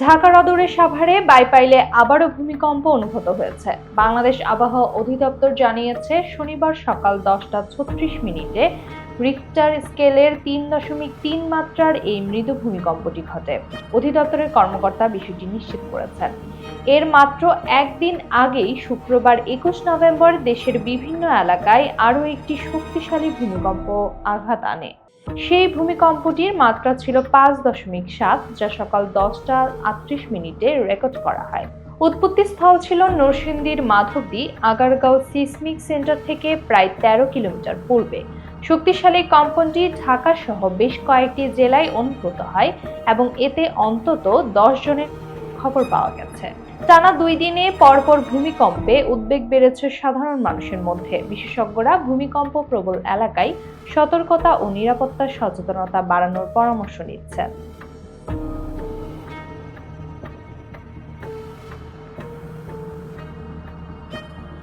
ঢাকার অদূরে সাভারে বাইপাইলে আবারও ভূমিকম্প অনুভূত হয়েছে। বাংলাদেশ আবহাওয়া অধিদপ্তর জানিয়েছে, শনিবার সকাল 10টা 36 মিনিটে রিক্টার স্কেলের 3.3 মাত্রার এই মৃদু ভূমিকম্পটি ঘটে। অধিদপ্তরের কর্মকর্তা বিষয়টি নিশ্চিত করেছেন। এর মাত্র একদিন আগেই শুক্রবার 21 নভেম্বর দেশের বিভিন্ন এলাকায় আরও একটি শক্তিশালী ভূমিকম্প আঘাত আনে। সেই ভূমিকম্পটির মাত্রা ছিল 5.7, যা সকাল 10টা 38 মিনিটে রেকর্ড করা হয়। উৎপত্তিস্থল ছিল নরসিংদীর মাধবদী আগারগাঁও সিসমিক সেন্টার থেকে প্রায় 13 কিলোমিটার পূর্বে। শক্তিশালী কম্পনটি ঢাকা সহ বেশ কয়েকটি জেলায় অনুভূত হয় এবং এতে অন্তত 10 জনের খবর পাওয়া গেছে। টানা 2 দিনে পরপর ভূমিকম্পে উদ্বেগ বেড়েছে সাধারণ মানুষের মধ্যে। বিশেষজ্ঞরা ভূমিকম্প প্রবল এলাকায় সতর্কতা ও নিরাপত্তা সচেতনতা বাড়ানোর পরামর্শ নিচ্ছেন।